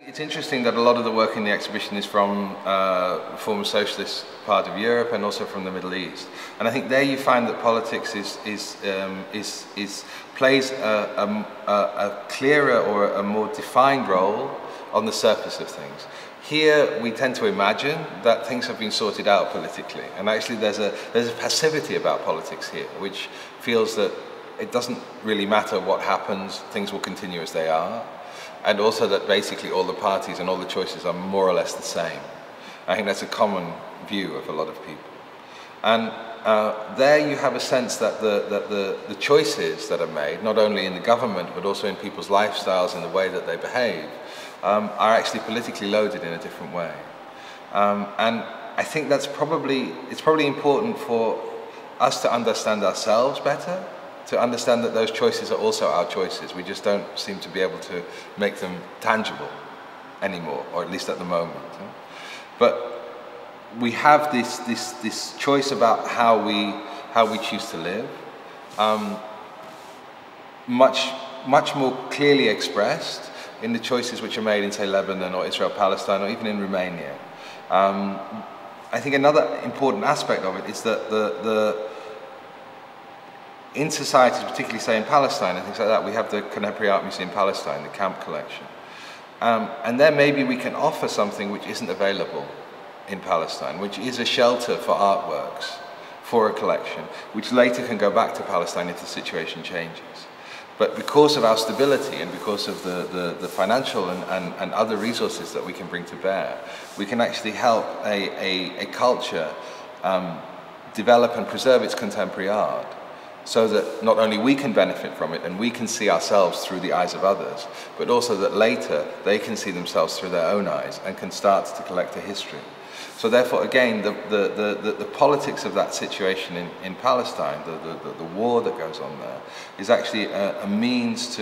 It's interesting that a lot of the work in the exhibition is from former socialist part of Europe and also from the Middle East. And I think there you find that politics plays a clearer or a more defined role on the surface of things. Here we tend to imagine that things have been sorted out politically, and actually there's a passivity about politics here, which feels that it doesn't really matter what happens, things will continue as they are. And also that basically all the parties and all the choices are more or less the same. I think that's a common view of a lot of people. And there you have a sense that the choices that are made, not only in the government but also in people's lifestyles and the way that they behave, are actually politically loaded in a different way. And I think it's probably important for us to understand ourselves better, to understand that those choices are also our choices. We just don't seem to be able to make them tangible anymore, or at least at the moment. But we have this choice about how we choose to live, much more clearly expressed in the choices which are made in, say, Lebanon or Israel, Palestine, or even in Romania. I think another important aspect of it is that in societies, particularly say in Palestine and things like that, we have the Contemporary Art Museum Palestine, the Camp Collection. And there maybe we can offer something which isn't available in Palestine, which is a shelter for artworks, for a collection, which later can go back to Palestine if the situation changes. But because of our stability and because of the financial and other resources that we can bring to bear, we can actually help a culture develop and preserve its contemporary art, so that not only we can benefit from it and we can see ourselves through the eyes of others, but also that later they can see themselves through their own eyes and can start to collect a history. So therefore, again, the politics of that situation in Palestine, the war that goes on there, is actually a means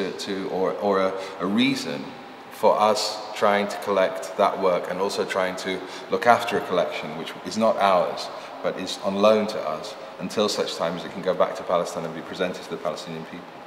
or a reason for us trying to collect that work and also trying to look after a collection which is not ours, but is on loan to us, until such time as it can go back to Palestine and be presented to the Palestinian people.